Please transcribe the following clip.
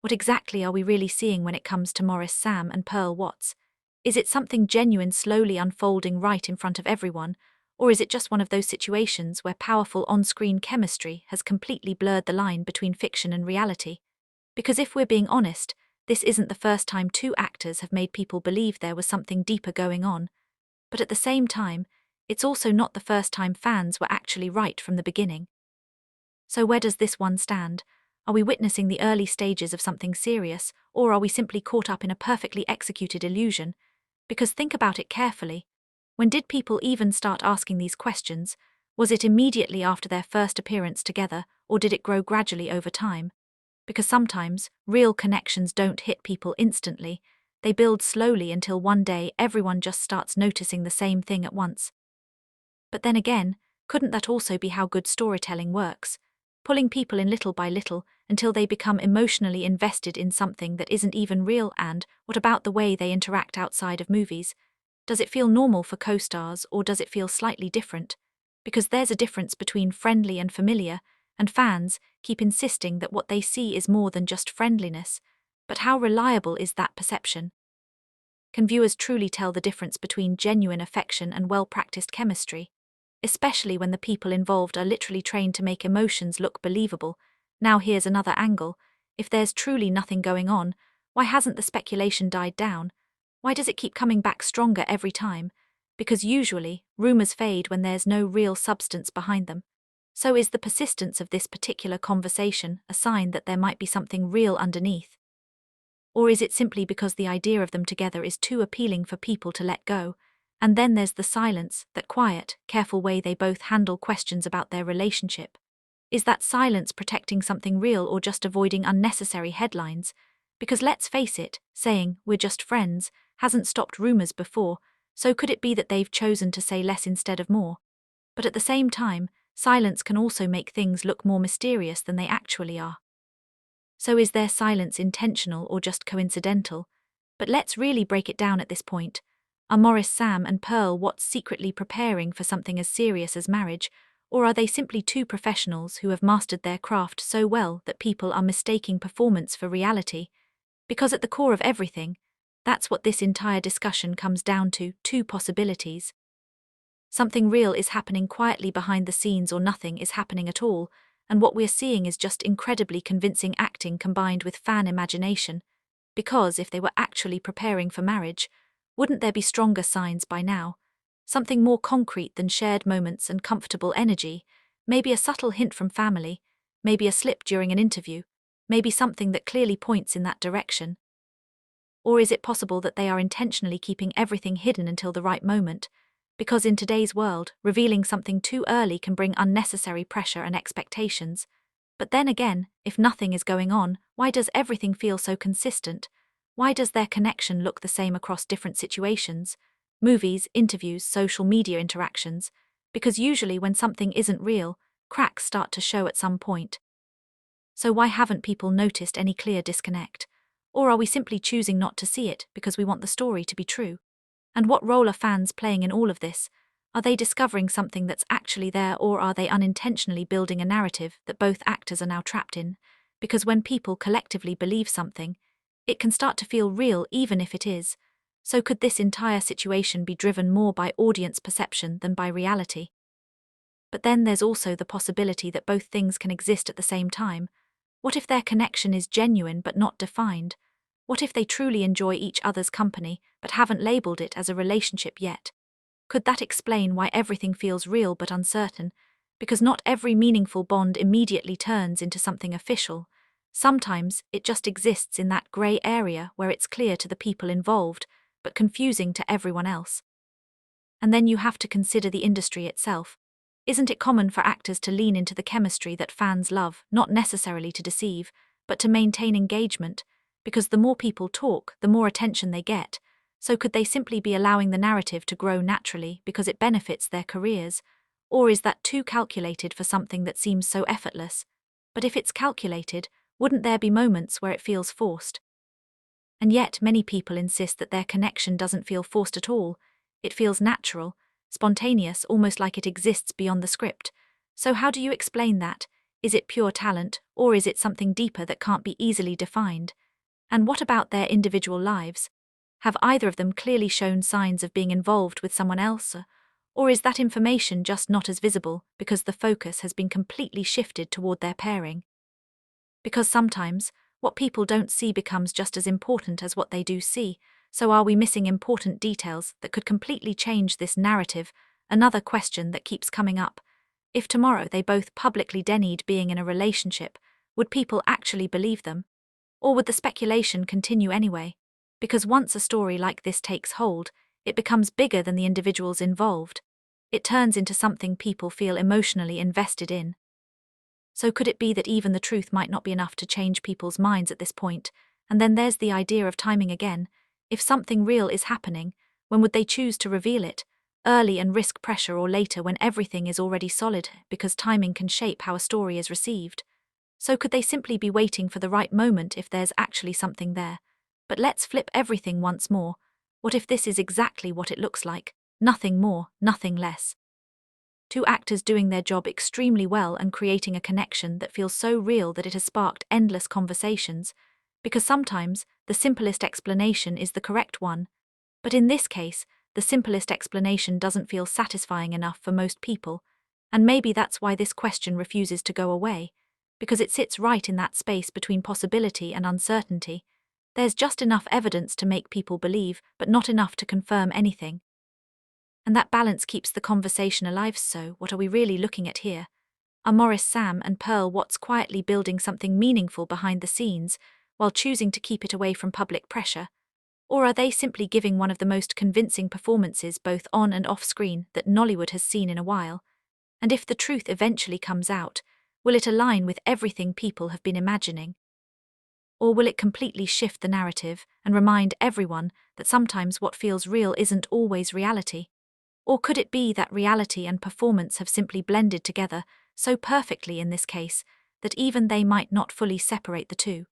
What exactly are we really seeing when it comes to Maurice Sam and Pearl Watts? Is it something genuine slowly unfolding right in front of everyone, or is it just one of those situations where powerful on-screen chemistry has completely blurred the line between fiction and reality? Because if we're being honest, this isn't the first time two actors have made people believe there was something deeper going on. But at the same time, it's also not the first time fans were actually right from the beginning. So where does this one stand? Are we witnessing the early stages of something serious, or are we simply caught up in a perfectly executed illusion? Because think about it carefully. When did people even start asking these questions? Was it immediately after their first appearance together, or did it grow gradually over time? Because sometimes, real connections don't hit people instantly. They build slowly until one day everyone just starts noticing the same thing at once. But then again, couldn't that also be how good storytelling works? Pulling people in little by little until they become emotionally invested in something that isn't even real. And what about the way they interact outside of movies? Does it feel normal for co-stars, or does it feel slightly different? Because there's a difference between friendly and familiar, and fans keep insisting that what they see is more than just friendliness. But how reliable is that perception? Can viewers truly tell the difference between genuine affection and well-practiced chemistry? Especially when the people involved are literally trained to make emotions look believable. Now here's another angle. If there's truly nothing going on, why hasn't the speculation died down? Why does it keep coming back stronger every time? Because usually, rumors fade when there's no real substance behind them. So is the persistence of this particular conversation a sign that there might be something real underneath? Or is it simply because the idea of them together is too appealing for people to let go? And then there's the silence, that quiet, careful way they both handle questions about their relationship. Is that silence protecting something real or just avoiding unnecessary headlines? Because let's face it, saying, "we're just friends," hasn't stopped rumors before, so could it be that they've chosen to say less instead of more? But at the same time, silence can also make things look more mysterious than they actually are. So is their silence intentional or just coincidental? But let's really break it down at this point. Are Maurice Sam and Pearl Watts secretly preparing for something as serious as marriage, or are they simply two professionals who have mastered their craft so well that people are mistaking performance for reality? Because at the core of everything, that's what this entire discussion comes down to, two possibilities. Something real is happening quietly behind the scenes, or nothing is happening at all, and what we're seeing is just incredibly convincing acting combined with fan imagination. Because if they were actually preparing for marriage, wouldn't there be stronger signs by now? Something more concrete than shared moments and comfortable energy, maybe a subtle hint from family, maybe a slip during an interview, maybe something that clearly points in that direction. Or is it possible that they are intentionally keeping everything hidden until the right moment? Because in today's world, revealing something too early can bring unnecessary pressure and expectations. But then again, if nothing is going on, why does everything feel so consistent? Why does their connection look the same across different situations? Movies, interviews, social media interactions? Because usually when something isn't real, cracks start to show at some point. So why haven't people noticed any clear disconnect? Or are we simply choosing not to see it because we want the story to be true? And what role are fans playing in all of this? Are they discovering something that's actually there, or are they unintentionally building a narrative that both actors are now trapped in? Because when people collectively believe something, it can start to feel real even if it is. So could this entire situation be driven more by audience perception than by reality? But then there's also the possibility that both things can exist at the same time. What if their connection is genuine but not defined? What if they truly enjoy each other's company but haven't labeled it as a relationship yet? Could that explain why everything feels real but uncertain? Because not every meaningful bond immediately turns into something official. Sometimes it just exists in that grey area where it's clear to the people involved, but confusing to everyone else. And then you have to consider the industry itself. Isn't it common for actors to lean into the chemistry that fans love, not necessarily to deceive, but to maintain engagement? Because the more people talk, the more attention they get. So could they simply be allowing the narrative to grow naturally because it benefits their careers? Or is that too calculated for something that seems so effortless? But if it's calculated, wouldn't there be moments where it feels forced? And yet many people insist that their connection doesn't feel forced at all. It feels natural, spontaneous, almost like it exists beyond the script. So how do you explain that? Is it pure talent, or is it something deeper that can't be easily defined? And what about their individual lives? Have either of them clearly shown signs of being involved with someone else? Or is that information just not as visible because the focus has been completely shifted toward their pairing? Because sometimes, what people don't see becomes just as important as what they do see, so are we missing important details that could completely change this narrative? Another question that keeps coming up. If tomorrow they both publicly denied being in a relationship, would people actually believe them? Or would the speculation continue anyway? Because once a story like this takes hold, it becomes bigger than the individuals involved. It turns into something people feel emotionally invested in. So could it be that even the truth might not be enough to change people's minds at this point? And then there's the idea of timing again. If something real is happening, when would they choose to reveal it? Early and risk pressure, or later when everything is already solid, because timing can shape how a story is received. So could they simply be waiting for the right moment if there's actually something there? But let's flip everything once more. What if this is exactly what it looks like? Nothing more, nothing less. Two actors doing their job extremely well and creating a connection that feels so real that it has sparked endless conversations, because sometimes the simplest explanation is the correct one. But in this case, the simplest explanation doesn't feel satisfying enough for most people, and maybe that's why this question refuses to go away, because it sits right in that space between possibility and uncertainty. There's just enough evidence to make people believe, but not enough to confirm anything. And that balance keeps the conversation alive. So, what are we really looking at here? Are Maurice, Sam, and Pearl Watts quietly building something meaningful behind the scenes, while choosing to keep it away from public pressure? Or are they simply giving one of the most convincing performances both on and off screen that Nollywood has seen in a while? And if the truth eventually comes out, will it align with everything people have been imagining? Or will it completely shift the narrative and remind everyone that sometimes what feels real isn't always reality? Or could it be that reality and performance have simply blended together so perfectly in this case that even they might not fully separate the two?